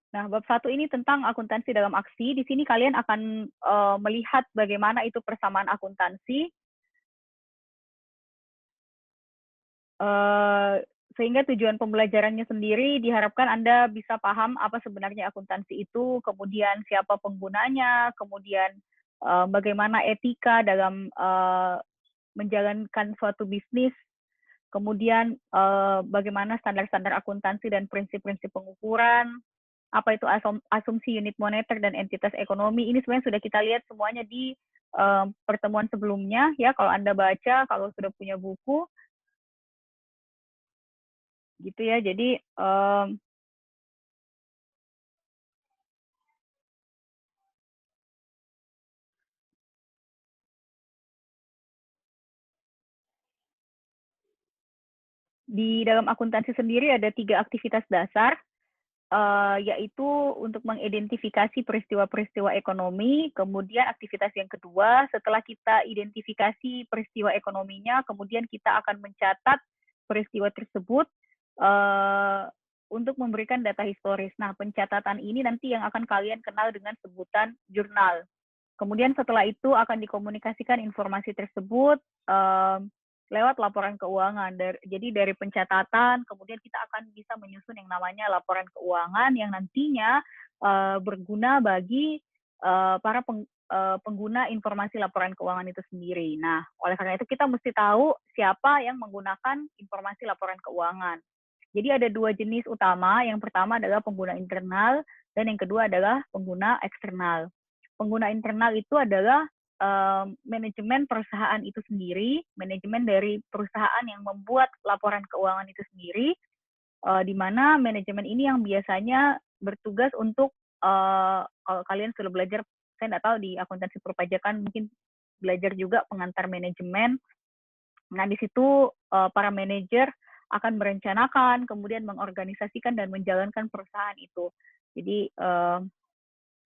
Nah, bab 1 ini tentang akuntansi dalam aksi. Di sini kalian akan melihat bagaimana itu persamaan akuntansi, sehingga tujuan pembelajarannya sendiri diharapkan Anda bisa paham apa sebenarnya akuntansi itu, kemudian siapa penggunanya, kemudian bagaimana etika dalam menjalankan suatu bisnis, kemudian bagaimana standar-standar akuntansi dan prinsip-prinsip pengukuran, apa itu asumsi unit moneter dan entitas ekonomi. Ini sebenarnya sudah kita lihat semuanya di pertemuan sebelumnya ya, kalau Anda baca, kalau sudah punya buku gitu ya. Jadi di dalam akuntansi sendiri ada 3 aktivitas dasar, yaitu untuk mengidentifikasi peristiwa-peristiwa ekonomi. Kemudian aktivitas yang kedua, setelah kita identifikasi peristiwa ekonominya, kemudian kita akan mencatat peristiwa tersebut untuk memberikan data historis. Nah, pencatatan ini nanti yang akan kalian kenal dengan sebutan jurnal. Kemudian setelah itu akan dikomunikasikan informasi tersebut lewat laporan keuangan. Jadi dari pencatatan, kemudian kita akan bisa menyusun yang namanya laporan keuangan yang nantinya berguna bagi para pengguna informasi laporan keuangan itu sendiri. Nah, oleh karena itu kita mesti tahu siapa yang menggunakan informasi laporan keuangan. Jadi ada 2 jenis utama. Yang pertama adalah pengguna internal dan yang kedua adalah pengguna eksternal. Pengguna internal itu adalah manajemen perusahaan itu sendiri, manajemen dari perusahaan yang membuat laporan keuangan itu sendiri, di mana manajemen ini yang biasanya bertugas untuk kalau kalian sudah belajar, saya nggak tahu di akuntansi perpajakan mungkin belajar juga pengantar manajemen. Nah, di situ para manajer akan merencanakan, kemudian mengorganisasikan dan menjalankan perusahaan itu. Jadi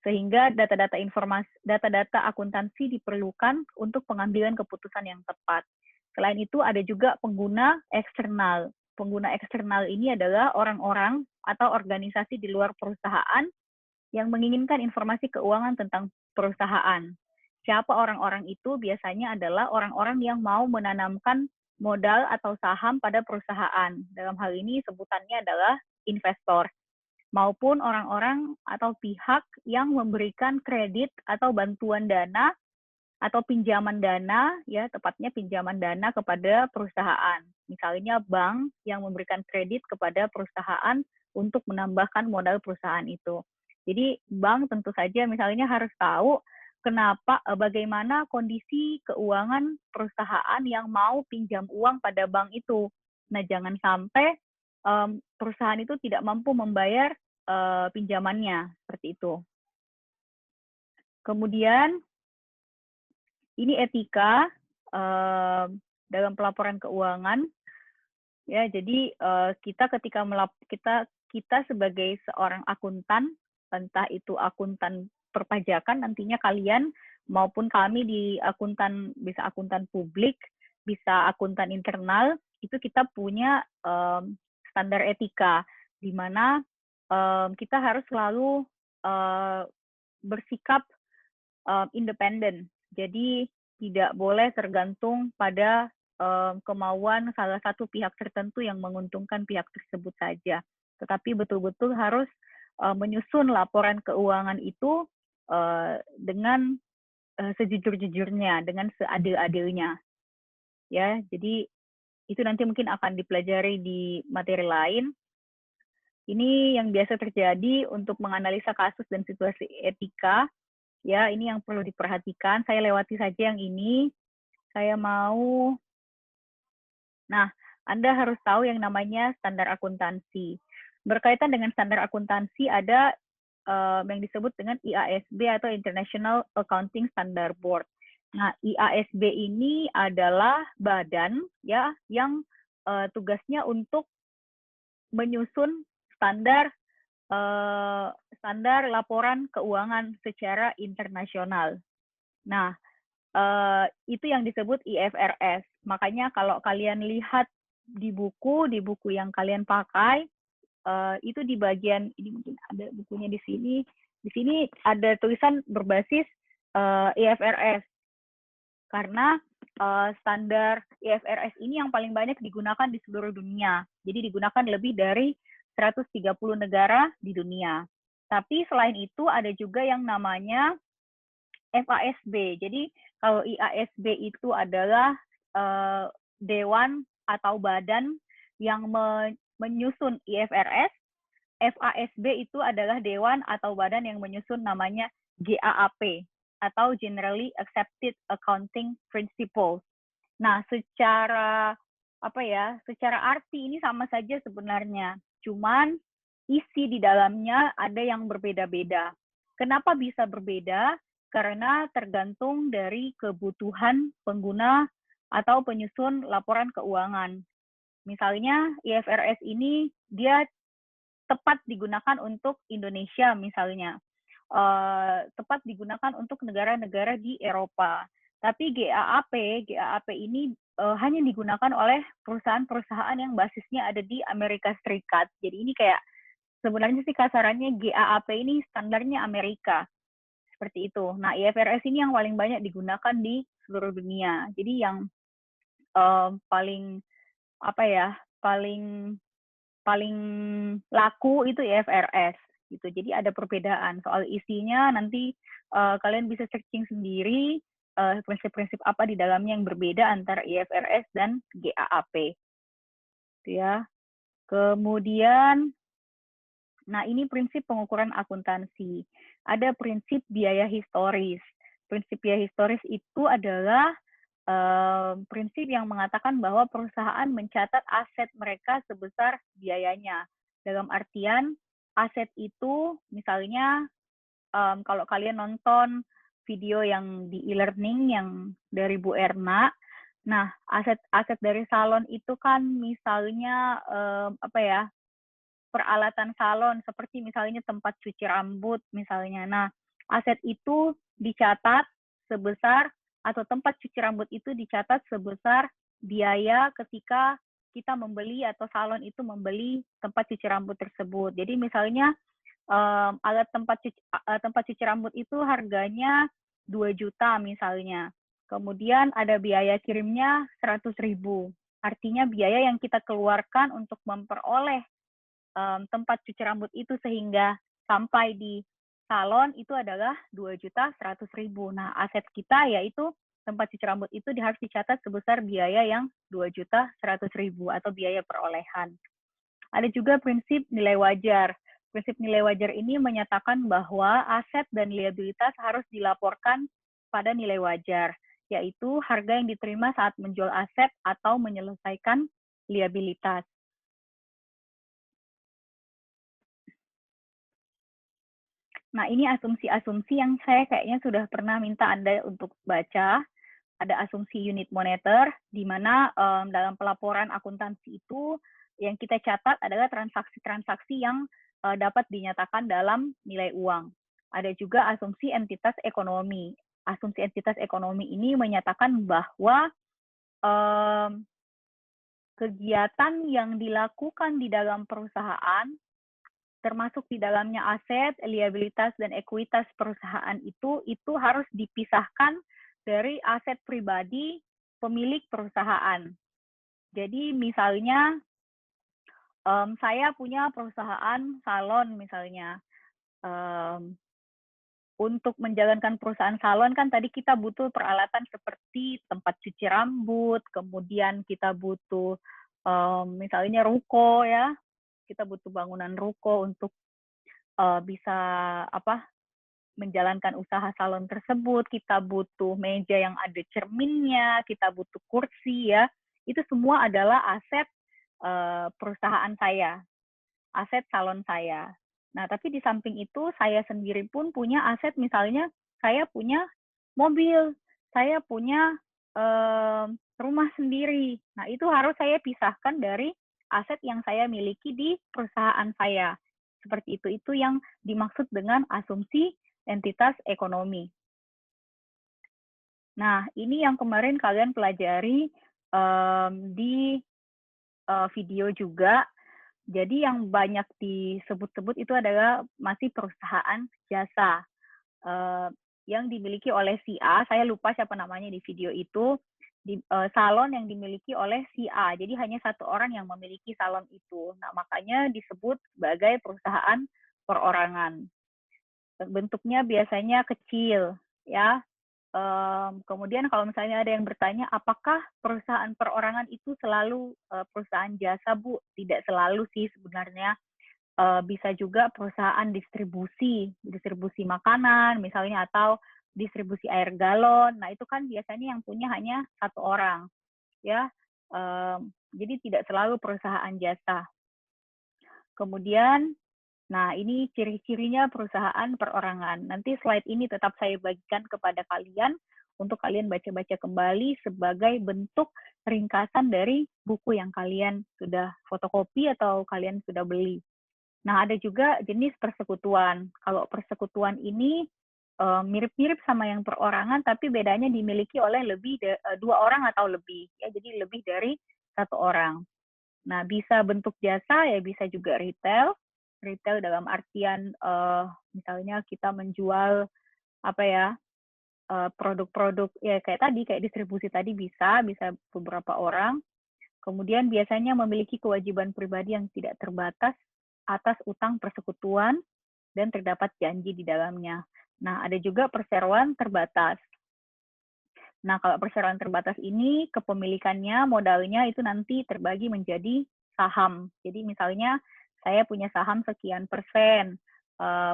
sehingga data-data akuntansi diperlukan untuk pengambilan keputusan yang tepat. Selain itu ada juga pengguna eksternal. Pengguna eksternal ini adalah orang-orang atau organisasi di luar perusahaan yang menginginkan informasi keuangan tentang perusahaan. Siapa orang-orang itu? Biasanya adalah orang-orang yang mau menanamkan modal atau saham pada perusahaan. Dalam hal ini sebutannya adalah investor, maupun orang-orang atau pihak yang memberikan kredit atau bantuan dana atau pinjaman dana, ya tepatnya pinjaman dana kepada perusahaan. Misalnya bank yang memberikan kredit kepada perusahaan untuk menambahkan modal perusahaan itu. Jadi bank tentu saja misalnya harus tahu bagaimana kondisi keuangan perusahaan yang mau pinjam uang pada bank itu. Nah, jangan sampai perusahaan itu tidak mampu membayar pinjamannya, seperti itu. Kemudian ini etika dalam pelaporan keuangan, ya. Jadi kita sebagai seorang akuntan, entah itu akuntan perpajakan nantinya kalian maupun kami di bisa akuntan publik, bisa akuntan internal, itu kita punya standar etika di mana kita harus selalu bersikap independen. Jadi tidak boleh tergantung pada kemauan salah satu pihak tertentu yang menguntungkan pihak tersebut saja. Tetapi betul-betul harus menyusun laporan keuangan itu dengan sejujur-jujurnya, dengan seadil-adilnya. Ya, jadi itu nanti mungkin akan dipelajari di materi lain. Ini yang biasa terjadi untuk menganalisa kasus dan situasi etika. Ya, ini yang perlu diperhatikan. Saya lewati saja yang ini. Saya mau, nah, Anda harus tahu yang namanya standar akuntansi. Berkaitan dengan standar akuntansi ada yang disebut dengan IASB atau International Accounting Standard Board. Nah, IASB ini adalah badan ya yang tugasnya untuk menyusun standar standar laporan keuangan secara internasional. Nah, itu yang disebut IFRS. Makanya kalau kalian lihat di buku yang kalian pakai, itu di bagian ini mungkin ada bukunya di sini. Di sini ada tulisan berbasis IFRS karena standar IFRS ini yang paling banyak digunakan di seluruh dunia. Jadi digunakan lebih dari 130 negara di dunia. Tapi selain itu ada juga yang namanya FASB. Jadi kalau IASB itu adalah dewan atau badan yang menyusun IFRS. FASB itu adalah dewan atau badan yang menyusun namanya GAAP atau Generally Accepted Accounting Principles. Nah, secara arti ini sama saja sebenarnya. Cuman isi di dalamnya ada yang berbeda-beda. Kenapa bisa berbeda? Karena tergantung dari kebutuhan pengguna atau penyusun laporan keuangan. Misalnya IFRS ini dia tepat digunakan untuk Indonesia misalnya. Tepat digunakan untuk negara-negara di Eropa. Tapi GAAP ini hanya digunakan oleh perusahaan-perusahaan yang basisnya ada di Amerika Serikat. Jadi ini kayak sebenarnya sih kasarannya GAAP ini standarnya Amerika. Seperti itu. Nah, IFRS ini yang paling banyak digunakan di seluruh dunia. Jadi yang paling paling laku itu IFRS gitu. Jadi ada perbedaan soal isinya, nanti kalian bisa searching sendiri prinsip-prinsip apa di dalamnya yang berbeda antara IFRS dan GAAP. Gitu ya. Kemudian nah ini prinsip pengukuran akuntansi. Ada prinsip biaya historis. Prinsip biaya historis itu adalah prinsip yang mengatakan bahwa perusahaan mencatat aset mereka sebesar biayanya. Dalam artian, aset itu misalnya kalau kalian nonton video yang di e-learning yang dari Bu Erna, nah aset dari salon itu kan misalnya peralatan salon seperti misalnya tempat cuci rambut misalnya. Nah, aset itu dicatat sebesar atau tempat cuci rambut itu dicatat sebesar biaya ketika kita membeli atau salon itu membeli tempat cuci rambut tersebut. Jadi misalnya alat tempat cuci rambut itu harganya 2 juta misalnya. Kemudian ada biaya kirimnya 100.000. Artinya biaya yang kita keluarkan untuk memperoleh tempat cuci rambut itu sehingga sampai di salon itu adalah 2.100.000. Nah, aset kita yaitu tempat cuci rambut itu harus dicatat sebesar biaya yang 2.100.000 atau biaya perolehan. Ada juga prinsip nilai wajar. Prinsip nilai wajar ini menyatakan bahwa aset dan liabilitas harus dilaporkan pada nilai wajar, yaitu harga yang diterima saat menjual aset atau menyelesaikan liabilitas. Nah, ini asumsi-asumsi yang saya kayaknya sudah pernah minta Anda untuk baca. Ada asumsi unit moneter, di mana dalam pelaporan akuntansi itu yang kita catat adalah transaksi-transaksi yang dapat dinyatakan dalam nilai uang. Ada juga asumsi entitas ekonomi. Asumsi entitas ekonomi ini menyatakan bahwa kegiatan yang dilakukan di dalam perusahaan termasuk di dalamnya aset, liabilitas, dan ekuitas perusahaan itu harus dipisahkan dari aset pribadi pemilik perusahaan. Jadi misalnya saya punya perusahaan salon misalnya. Untuk menjalankan perusahaan salon kan tadi kita butuh peralatan seperti tempat cuci rambut, kemudian kita butuh misalnya ruko ya, kita butuh bangunan ruko untuk bisa menjalankan usaha salon tersebut, kita butuh meja yang ada cerminnya, kita butuh kursi ya. Itu semua adalah aset perusahaan saya, aset salon saya. Nah, tapi di samping itu saya sendiri pun punya aset, misalnya saya punya mobil, saya punya rumah sendiri. Nah, itu harus saya pisahkan dari aset yang saya miliki di perusahaan saya. Seperti itu yang dimaksud dengan asumsi entitas ekonomi. Nah, ini yang kemarin kalian pelajari di video juga. Jadi yang banyak disebut-sebut itu adalah masih perusahaan jasa yang dimiliki oleh si A. Saya lupa siapa namanya di video itu. Salon yang dimiliki oleh si A. Jadi hanya satu orang yang memiliki salon itu. Nah, makanya disebut sebagai perusahaan perorangan. Bentuknya biasanya kecil, ya. Kemudian kalau misalnya ada yang bertanya, apakah perusahaan perorangan itu selalu perusahaan jasa, Bu? Tidak selalu sih sebenarnya. Bisa juga perusahaan distribusi makanan misalnya, atau distribusi air galon. Nah, itu kan biasanya yang punya hanya satu orang, ya. Jadi tidak selalu perusahaan jasa. Kemudian, nah ini ciri-cirinya perusahaan perorangan. Nanti slide ini tetap saya bagikan kepada kalian untuk kalian baca-baca kembali sebagai bentuk ringkasan dari buku yang kalian sudah fotokopi atau kalian sudah beli. Nah, ada juga jenis persekutuan. Kalau persekutuan ini mirip-mirip sama yang perorangan, tapi bedanya dimiliki oleh dua orang atau lebih. Ya, jadi lebih dari satu orang. Nah, bisa bentuk jasa, ya bisa juga retail. Retail dalam artian misalnya kita menjual apa ya, produk-produk ya kayak tadi, kayak distribusi tadi bisa beberapa orang. Kemudian biasanya memiliki kewajiban pribadi yang tidak terbatas atas utang persekutuan dan terdapat janji di dalamnya. Nah, ada juga perseroan terbatas. Nah, kalau perseroan terbatas ini kepemilikannya, modalnya itu nanti terbagi menjadi saham. Jadi misalnya saya punya saham sekian persen,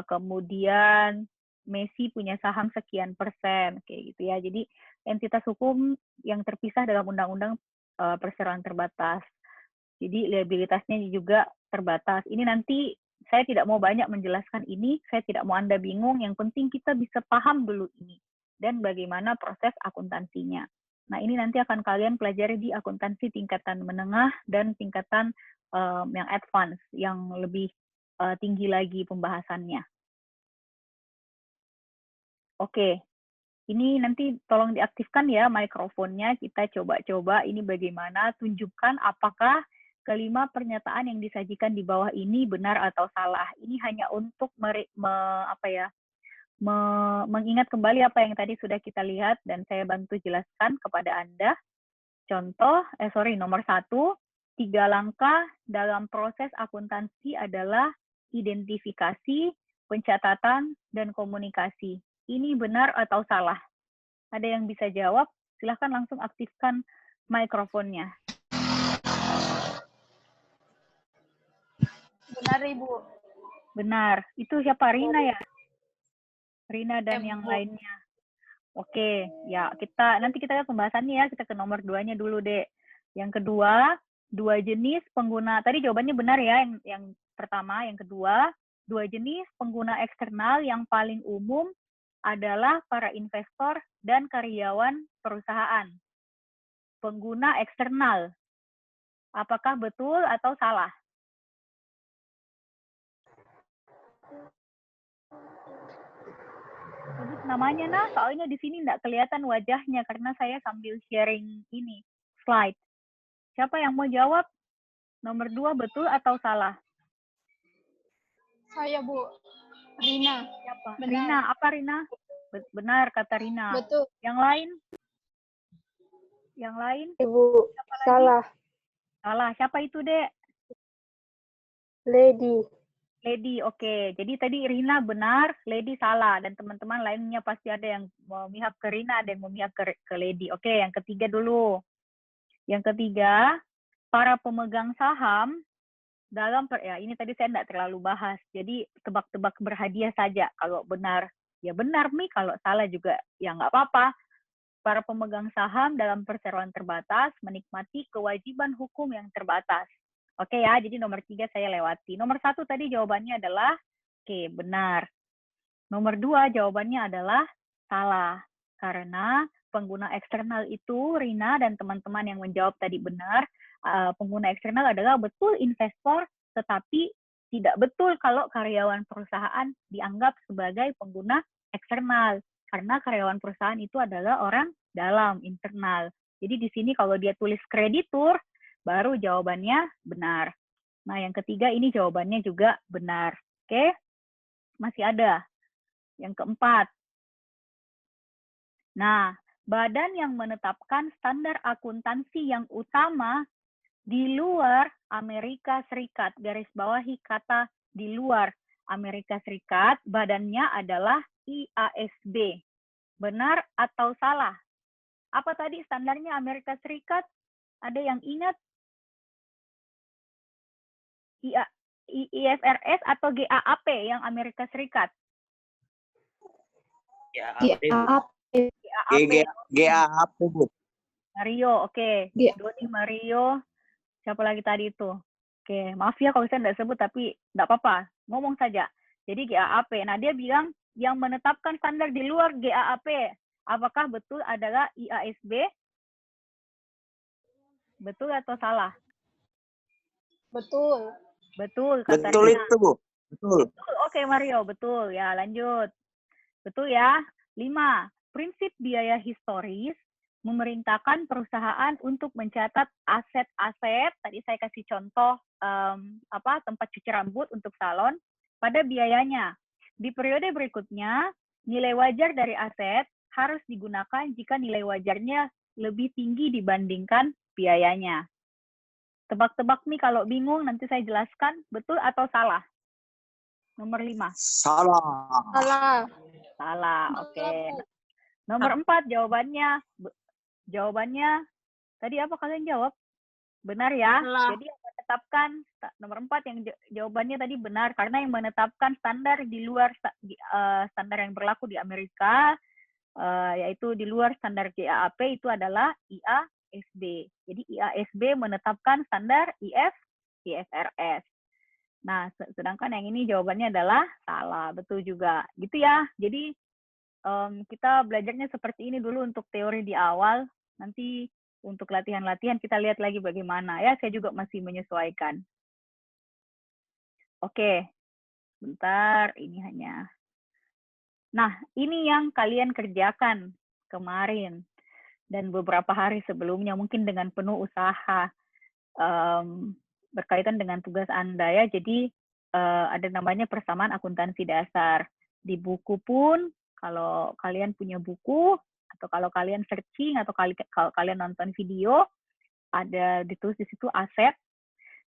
kemudian Messi punya saham sekian persen, kayak gitu ya. Jadi entitas hukum yang terpisah dalam undang-undang perseroan terbatas. Jadi liabilitasnya juga terbatas. Ini nanti saya tidak mau banyak menjelaskan ini, saya tidak mau Anda bingung, yang penting kita bisa paham dulu ini dan bagaimana proses akuntansinya. Nah, ini nanti akan kalian pelajari di akuntansi tingkatan menengah dan tingkatan yang advance, yang lebih tinggi lagi pembahasannya. Oke, ini nanti tolong diaktifkan ya mikrofonnya, kita coba-coba ini bagaimana, tunjukkan apakah kelima pernyataan yang disajikan di bawah ini benar atau salah. Ini hanya untuk mengingat kembali apa yang tadi sudah kita lihat dan saya bantu jelaskan kepada Anda. Contoh, nomor 1, 3 langkah dalam proses akuntansi adalah identifikasi, pencatatan, dan komunikasi. Ini benar atau salah? Ada yang bisa jawab? Silahkan langsung aktifkan mikrofonnya. Benar, Ibu. Benar. Itu siapa? Rina ya? Rina dan yang lainnya. Oke, ya nanti kita ke pembahasannya ya. Kita ke nomor 2-nya dulu, Dek. Yang kedua, 2 jenis pengguna. Tadi jawabannya benar ya, yang pertama. Yang kedua, 2 jenis pengguna eksternal yang paling umum adalah para investor dan karyawan perusahaan. Pengguna eksternal. Apakah betul atau salah? Sebut namanya, nah, soalnya di sini nggak kelihatan wajahnya karena saya sambil sharing ini, slide. Siapa yang mau jawab? Nomor 2 betul atau salah? Saya, Bu. Rina. Siapa? Benar. Rina, apa Rina? Benar, kata Rina. Betul. Yang lain? Yang lain? Ibu, siapa lagi? salah. Salah. Siapa itu, Dek? Lady. Lady, oke. Jadi tadi Rina benar, Lady salah. Dan teman-teman lainnya pasti ada yang memihak ke Rina, ada yang memihak ke Lady. Oke, yang ketiga dulu. Yang ketiga, para pemegang saham dalam ini tadi saya tidak terlalu bahas. Jadi tebak-tebak berhadiah saja. Kalau benar, ya benar nih. Kalau salah juga, ya nggak apa-apa. Para pemegang saham dalam perseroan terbatas menikmati kewajiban hukum yang terbatas. Oke ya, jadi nomor 3 saya lewati. Nomor 1 tadi jawabannya adalah, oke, benar. Nomor 2 jawabannya adalah salah. Karena pengguna eksternal itu, Rina dan teman-teman yang menjawab tadi benar, pengguna eksternal adalah betul investor, tetapi tidak betul kalau karyawan perusahaan dianggap sebagai pengguna eksternal. Karena karyawan perusahaan itu adalah orang dalam, internal. Jadi di sini kalau dia tulis kreditur, baru jawabannya benar. Nah, yang ketiga ini jawabannya juga benar. Oke, masih ada. Yang keempat. Nah, badan yang menetapkan standar akuntansi yang utama di luar Amerika Serikat, garis bawahi kata di luar Amerika Serikat, badannya adalah IASB. Benar atau salah? Apa tadi standarnya Amerika Serikat? Ada yang ingat? IFRS atau GAAP yang Amerika Serikat? GAP. GAP, Bu. Mario, oke. G. Doni, Mario, siapa lagi tadi itu? Oke, maaf ya kalau saya nggak sebut, tapi nggak apa-apa. Ngomong saja. Jadi GAAP. Nah, dia bilang yang menetapkan standar di luar GAAP. Apakah betul adalah IASB? Betul atau salah? Betul. Betul, kata Betul Rina. itu, Bu. Betul. Oke, Mario, betul. Ya, lanjut. Betul ya. 5. Prinsip biaya historis memerintahkan perusahaan untuk mencatat aset-aset. Tadi saya kasih contoh tempat cuci rambut untuk salon pada biayanya. Di periode berikutnya, nilai wajar dari aset harus digunakan jika nilai wajarnya lebih tinggi dibandingkan biayanya. Tebak-tebak nih kalau bingung, nanti saya jelaskan betul atau salah. Nomor 5. Salah. Salah. Salah, oke. Nomor 4 jawabannya. Jawabannya, tadi apa kalian jawab? Benar ya? Salah. Jadi yang menetapkan, nomor 4 yang jawabannya tadi benar, karena yang menetapkan standar di luar standar yang berlaku di Amerika, yaitu di luar standar GAAP itu adalah IASB. Jadi IASB menetapkan standar IFRS. Nah, sedangkan yang ini jawabannya adalah salah, betul juga. Gitu ya. Jadi kita belajarnya seperti ini dulu untuk teori di awal. Nanti untuk latihan-latihan kita lihat lagi bagaimana. Ya, saya juga masih menyesuaikan. Oke, bentar. Ini hanya. Nah, ini yang kalian kerjakan kemarin dan beberapa hari sebelumnya, mungkin dengan penuh usaha berkaitan dengan tugas Anda ya. Jadi ada namanya persamaan akuntansi dasar. Di buku pun, kalau kalian punya buku, atau kalau kalian searching, atau kalau kalian nonton video, ada ditulis di situ aset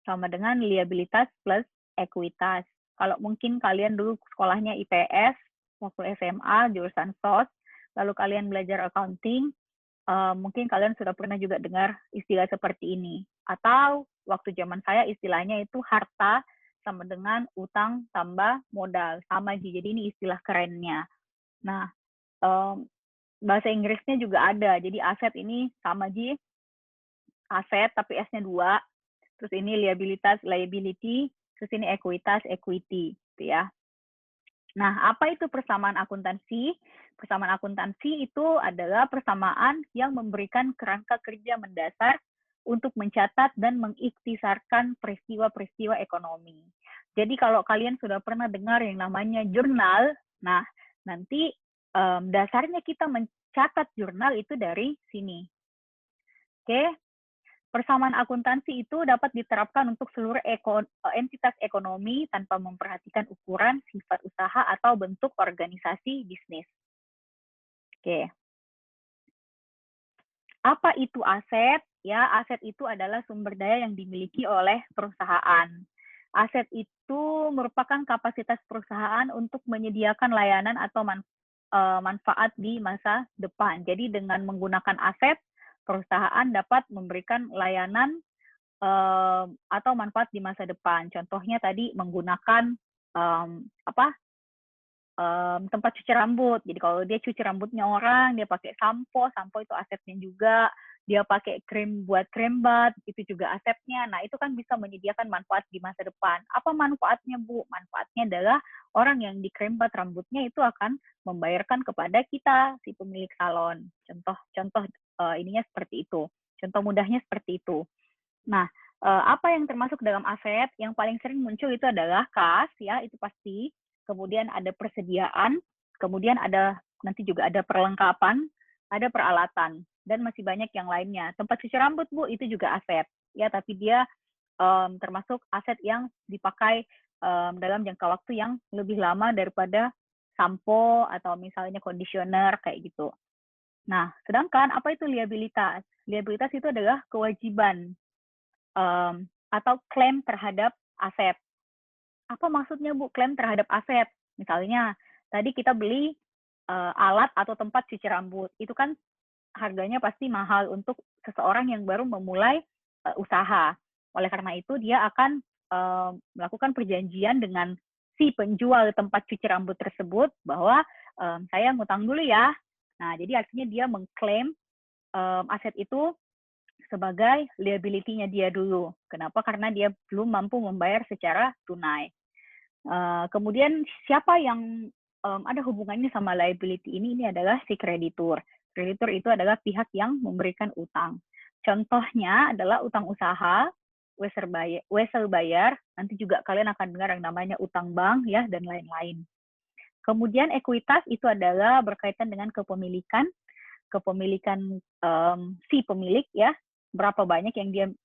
sama dengan liabilitas plus ekuitas. Kalau mungkin kalian dulu sekolahnya IPS, waktu SMA, jurusan SOS, lalu kalian belajar accounting, mungkin kalian sudah pernah juga dengar istilah seperti ini. Atau waktu zaman saya istilahnya itu harta sama dengan utang tambah modal. Sama, jadi ini istilah kerennya. Nah, bahasa Inggrisnya juga ada. Jadi aset ini sama, Ji. Aset, tapi S-nya 2. Terus ini liabilitas, liability. Terus ini ekuitas, equity. Gitu ya. Nah, apa itu persamaan akuntansi? Persamaan akuntansi itu adalah persamaan yang memberikan kerangka kerja mendasar untuk mencatat dan mengikhtisarkan peristiwa-peristiwa ekonomi. Jadi kalau kalian sudah pernah dengar yang namanya jurnal, nah nanti dasarnya kita mencatat jurnal itu dari sini. Oke, persamaan akuntansi itu dapat diterapkan untuk seluruh entitas ekonomi tanpa memperhatikan ukuran, sifat usaha, atau bentuk organisasi bisnis. Oke. Apa itu aset? Ya, aset itu adalah sumber daya yang dimiliki oleh perusahaan. Aset itu merupakan kapasitas perusahaan untuk menyediakan layanan atau manfaat di masa depan. Jadi dengan menggunakan aset, perusahaan dapat memberikan layanan atau manfaat di masa depan. Contohnya tadi menggunakan tempat cuci rambut. Jadi kalau dia cuci rambutnya orang, dia pakai sampo, sampo itu asetnya juga. Dia pakai krim buat krim bat, itu juga asetnya. Nah, itu kan bisa menyediakan manfaat di masa depan. Apa manfaatnya, Bu? Manfaatnya adalah orang yang di krim bat rambutnya itu akan membayarkan kepada kita, si pemilik salon. Contoh ininya seperti itu. Contoh mudahnya seperti itu. Nah, apa yang termasuk dalam aset? Yang paling sering muncul itu adalah kas, ya, itu pasti. Kemudian ada persediaan, kemudian ada nanti juga ada perlengkapan, ada peralatan, dan masih banyak yang lainnya. Tempat cuci rambut, Bu, itu juga aset, ya, tapi dia termasuk aset yang dipakai dalam jangka waktu yang lebih lama daripada sampo atau misalnya conditioner kayak gitu. Nah, sedangkan apa itu liabilitas? Liabilitas itu adalah kewajiban atau klaim terhadap aset. Apa maksudnya, Bu, klaim terhadap aset? Misalnya, tadi kita beli alat atau tempat cuci rambut. Itu kan harganya pasti mahal untuk seseorang yang baru memulai usaha. Oleh karena itu, dia akan melakukan perjanjian dengan si penjual tempat cuci rambut tersebut bahwa saya ngutang dulu ya. Nah, jadi artinya dia mengklaim aset itu sebagai liability-nya dia dulu. Kenapa? Karena dia belum mampu membayar secara tunai. Kemudian siapa yang ada hubungannya sama liability ini? Ini adalah si kreditur. Kreditur itu adalah pihak yang memberikan utang. Contohnya adalah utang usaha, wesel bayar, nanti juga kalian akan dengar yang namanya utang bank ya dan lain-lain. Kemudian ekuitas itu adalah berkaitan dengan kepemilikan si pemilik ya, berapa banyak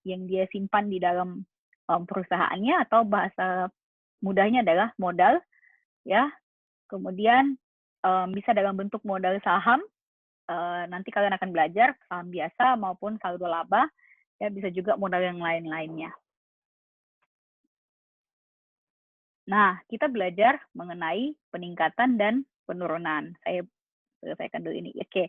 yang dia simpan di dalam perusahaannya, atau bahasa mudahnya adalah modal ya. Kemudian bisa dalam bentuk modal saham, nanti kalian akan belajar saham biasa maupun saldo laba ya, bisa juga modal yang lain-lainnya. Nah, kita belajar mengenai peningkatan dan penurunan. Saya selesaikan dulu ini. Oke.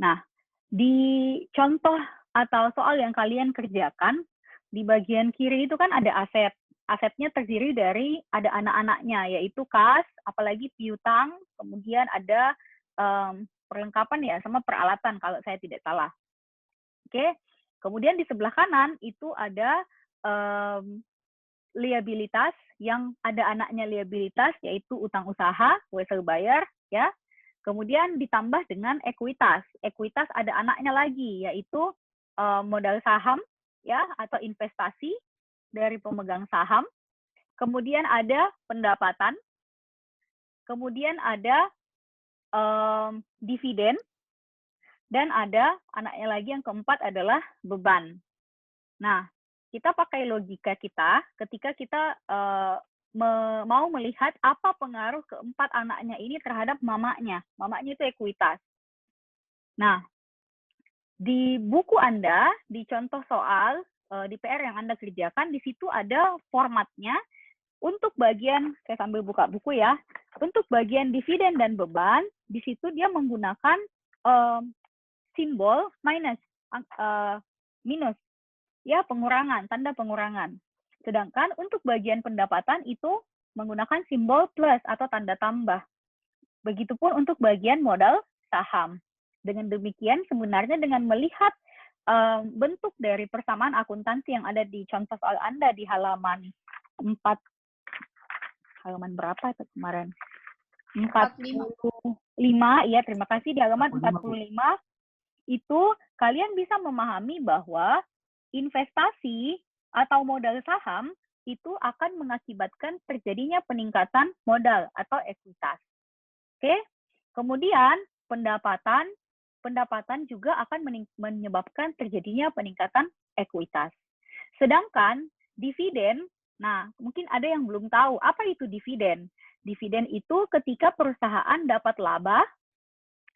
Nah, di contoh atau soal yang kalian kerjakan, di bagian kiri itu kan ada aset. Asetnya terdiri dari ada anak-anaknya, yaitu kas, apalagi piutang, kemudian ada perlengkapan ya, sama peralatan kalau saya tidak salah. Oke. Kemudian di sebelah kanan itu ada liabilitas, yang ada anaknya liabilitas, yaitu utang usaha, wesel bayar, ya. Kemudian ditambah dengan ekuitas. Ekuitas ada anaknya lagi, yaitu modal saham, ya, atau investasi dari pemegang saham. Kemudian ada pendapatan. Kemudian ada dividen. Dan ada anaknya lagi yang keempat adalah beban. Nah, kita pakai logika kita ketika kita mau melihat apa pengaruh keempat anaknya ini terhadap mamanya. Mamanya itu ekuitas. Nah, di buku Anda, di contoh soal, di PR yang Anda kerjakan, di situ ada formatnya. Untuk bagian, saya sambil buka buku ya, untuk bagian dividen dan beban, di situ dia menggunakan simbol minus. Ya, pengurangan, tanda pengurangan. Sedangkan untuk bagian pendapatan itu menggunakan simbol plus atau tanda tambah. Begitupun untuk bagian modal saham. Dengan demikian, sebenarnya dengan melihat bentuk dari persamaan akuntansi yang ada di contoh soal Anda di halaman 4, halaman berapa itu kemarin? 45, ya terima kasih, di halaman 45, itu kalian bisa memahami bahwa investasi atau modal saham itu akan mengakibatkan terjadinya peningkatan modal atau ekuitas. Oke, kemudian pendapatan juga akan menyebabkan terjadinya peningkatan ekuitas. Sedangkan dividen, nah mungkin ada yang belum tahu apa itu dividen. Dividen itu ketika perusahaan dapat laba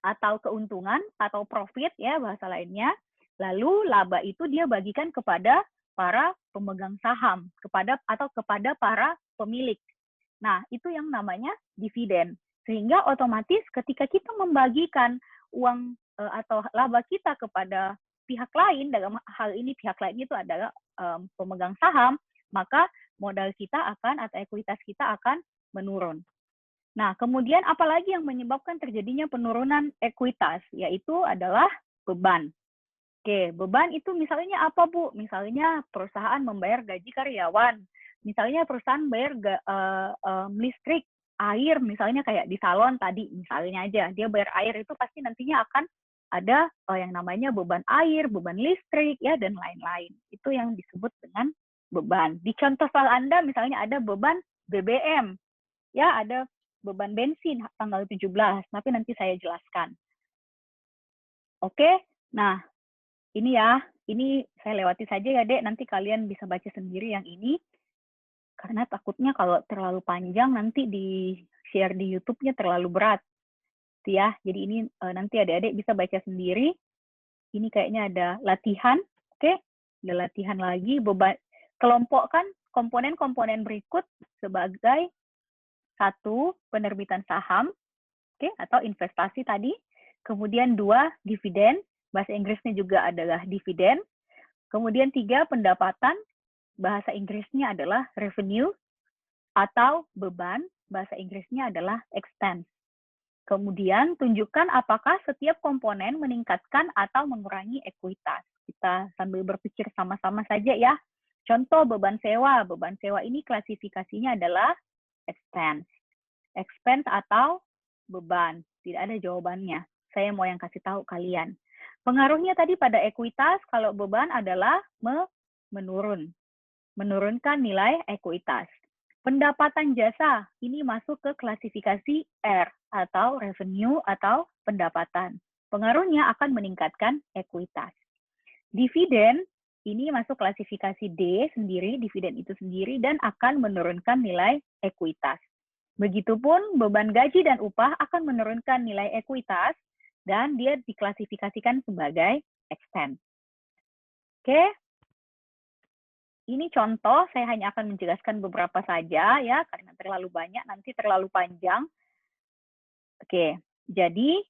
atau keuntungan atau profit ya bahasa lainnya, lalu laba itu dia bagikan kepada para pemegang saham, kepada para pemilik. Nah, itu yang namanya dividen. Sehingga otomatis ketika kita membagikan uang atau laba kita kepada pihak lain, dalam hal ini pihak lain itu adalah pemegang saham, maka modal kita akan atau ekuitas kita akan menurun. Nah, kemudian apalagi yang menyebabkan terjadinya penurunan ekuitas, yaitu adalah beban. Oke, beban itu misalnya apa, Bu? Misalnya perusahaan membayar gaji karyawan, misalnya perusahaan bayar listrik, air, misalnya kayak di salon tadi, misalnya aja, dia bayar air itu pasti nantinya akan ada yang namanya beban air, beban listrik, ya, dan lain-lain. Itu yang disebut dengan beban. Di contoh soal Anda, misalnya ada beban BBM, ya, ada beban bensin tanggal 17, tapi nanti saya jelaskan. Oke, nah ini ya, ini saya lewati saja ya, Dek. Nanti kalian bisa baca sendiri yang ini. Karena takutnya kalau terlalu panjang nanti di share di YouTube-nya terlalu berat. Ya, jadi ini nanti adik-adik bisa baca sendiri. Ini kayaknya ada latihan, oke? Ada latihan lagi, beban kelompokkan komponen-komponen berikut sebagai satu, penerbitan saham, oke, atau investasi tadi. Kemudian 2, dividen, bahasa Inggrisnya juga adalah dividen. Kemudian 3, pendapatan, bahasa Inggrisnya adalah revenue, atau beban, bahasa Inggrisnya adalah expense. Kemudian tunjukkan apakah setiap komponen meningkatkan atau mengurangi ekuitas. Kita sambil berpikir sama-sama saja ya. Contoh beban sewa. Beban sewa ini klasifikasinya adalah expense. Expense atau beban. Tidak ada jawabannya. Saya mau yang kasih tahu kalian. Pengaruhnya tadi pada ekuitas, kalau beban adalah menurun. Menurunkan nilai ekuitas. Pendapatan jasa, ini masuk ke klasifikasi R, atau revenue atau pendapatan. Pengaruhnya akan meningkatkan ekuitas. Dividen, ini masuk klasifikasi D sendiri, dividen itu sendiri, dan akan menurunkan nilai ekuitas. Begitupun beban gaji dan upah akan menurunkan nilai ekuitas, dan dia diklasifikasikan sebagai expense. Oke. Ini contoh, saya hanya akan menjelaskan beberapa saja ya, karena terlalu banyak, nanti terlalu panjang. Oke, jadi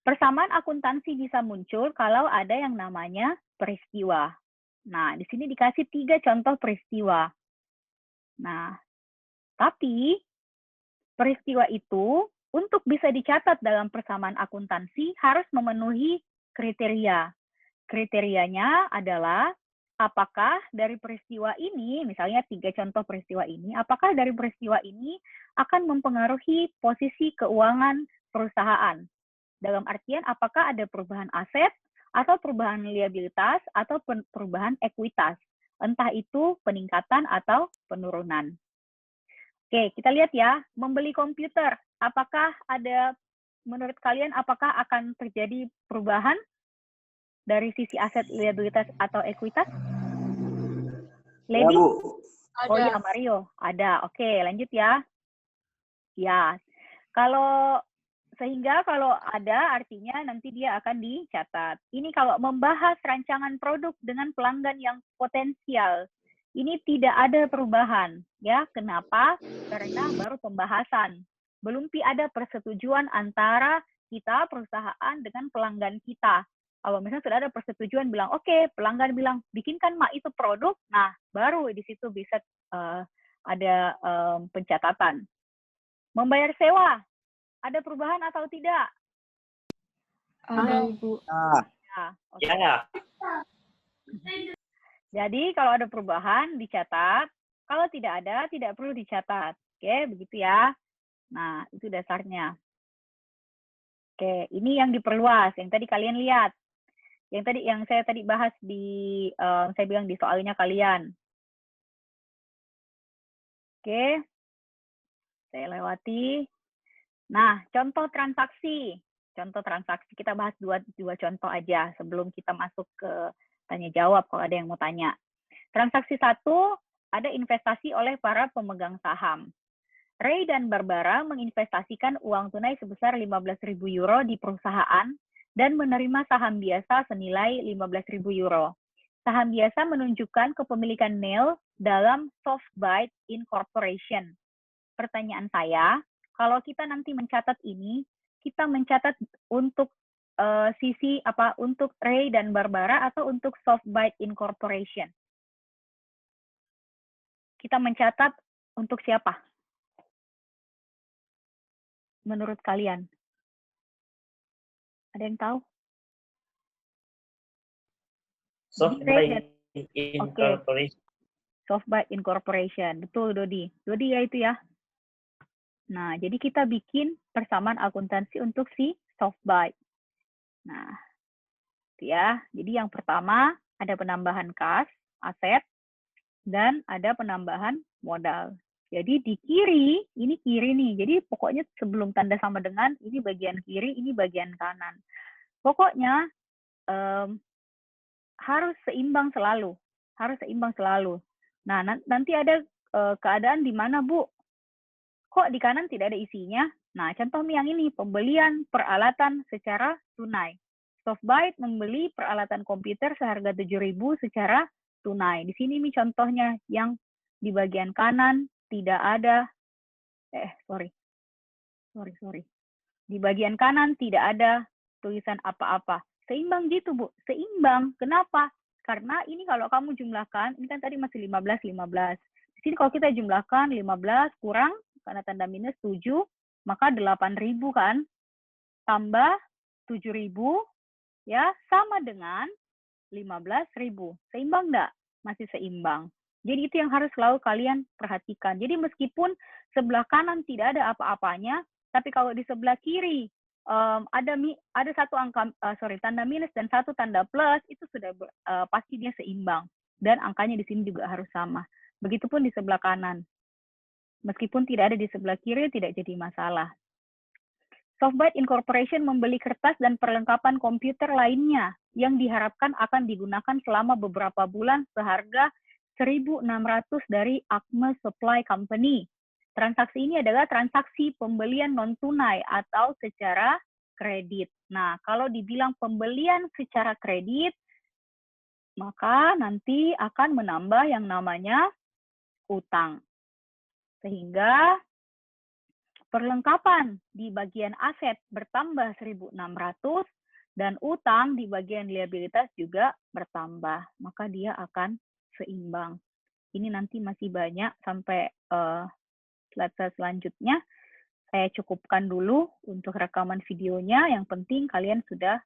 persamaan akuntansi bisa muncul kalau ada yang namanya peristiwa. Nah, di sini dikasih 3 contoh peristiwa. Nah, tapi peristiwa itu untuk bisa dicatat dalam persamaan akuntansi harus memenuhi kriteria. Kriterianya adalah apakah dari peristiwa ini, misalnya 3 contoh peristiwa ini, apakah dari peristiwa ini akan mempengaruhi posisi keuangan perusahaan? Dalam artian, apakah ada perubahan aset, atau perubahan liabilitas, atau perubahan ekuitas? Entah itu peningkatan atau penurunan. Oke, kita lihat ya, membeli komputer. Apakah ada, menurut kalian, apakah akan terjadi perubahan dari sisi aset, liabilitas, atau ekuitas? Ya, Lady? Bu. Oh Ada. ya, Mario. Ada. Oke, lanjut ya. Ya, kalau sehingga kalau ada artinya nanti dia akan dicatat. Ini kalau membahas rancangan produk dengan pelanggan yang potensial. Ini tidak ada perubahan. Ya, kenapa? Karena baru pembahasan. Belum ada persetujuan antara kita, perusahaan, dengan pelanggan kita. Kalau misalnya sudah ada persetujuan bilang, oke, pelanggan bilang, bikinkan mak itu produk, nah baru di situ bisa ada pencatatan. Membayar sewa, ada perubahan atau tidak? Ada, Ibu. Nah, Ya, oke. Ya, Jadi kalau ada perubahan dicatat, kalau tidak ada tidak perlu dicatat. Oke, begitu ya. Nah, itu dasarnya. Oke, ini yang diperluas, yang tadi kalian lihat. Yang saya tadi bahas di saya bilang di soalnya kalian. Oke. Saya lewati. Nah, contoh transaksi. Contoh transaksi, kita bahas dua contoh aja sebelum kita masuk ke tanya jawab kalau ada yang mau tanya. Transaksi 1, ada investasi oleh para pemegang saham. Ray dan Barbara menginvestasikan uang tunai sebesar 15.000 euro di perusahaan dan menerima saham biasa senilai 15.000 euro. Saham biasa menunjukkan kepemilikan Neil dalam SoftBite Incorporation. Pertanyaan saya, kalau kita nanti mencatat ini, kita mencatat untuk sisi apa? Untuk Ray dan Barbara atau untuk SoftBite Incorporation? Kita mencatat untuk siapa? Menurut kalian? Ada yang tahu? SoftBite Incorporation. SoftBite Incorporation. Betul, Dodi. Dodi ya itu ya. Nah, jadi kita bikin persamaan akuntansi untuk si SoftBite. Nah, itu ya. Jadi yang pertama ada penambahan kas, aset, dan ada penambahan modal. Jadi di kiri, ini kiri nih. Jadi pokoknya sebelum tanda sama dengan, ini bagian kiri, ini bagian kanan. Pokoknya harus seimbang selalu. Nah, nanti ada keadaan di mana, Bu, kok di kanan tidak ada isinya? Nah, contoh yang ini, pembelian peralatan secara tunai. Softbyte membeli peralatan komputer seharga 7.000 secara tunai. Di sini nih contohnya yang di bagian kanan tidak ada, sorry. Di bagian kanan tidak ada tulisan apa-apa. Seimbang gitu, Bu. Seimbang. Kenapa? Karena ini kalau kamu jumlahkan, ini kan tadi masih 15, 15. Di sini kalau kita jumlahkan 15 kurang, karena tanda minus 7, maka 8.000 kan? Tambah 7.000, ya, sama dengan 15.000. Seimbang enggak? Masih seimbang. Jadi itu yang harus selalu kalian perhatikan. Jadi meskipun sebelah kanan tidak ada apa-apanya, tapi kalau di sebelah kiri ada satu angka, tanda minus dan satu tanda plus, itu sudah pasti dia seimbang. Dan angkanya di sini juga harus sama. Begitupun di sebelah kanan. Meskipun tidak ada di sebelah kiri, tidak jadi masalah. Softbyte Incorporation membeli kertas dan perlengkapan komputer lainnya yang diharapkan akan digunakan selama beberapa bulan seharga 1.600 dari Acme Supply Company. Transaksi ini adalah transaksi pembelian non-tunai atau secara kredit. Nah, kalau dibilang pembelian secara kredit, maka nanti akan menambah yang namanya utang. Sehingga perlengkapan di bagian aset bertambah 1.600 dan utang di bagian liabilitas juga bertambah. Maka dia akan seimbang. Ini nanti masih banyak sampai slide selanjutnya. Saya cukupkan dulu untuk rekaman videonya. Yang penting kalian sudah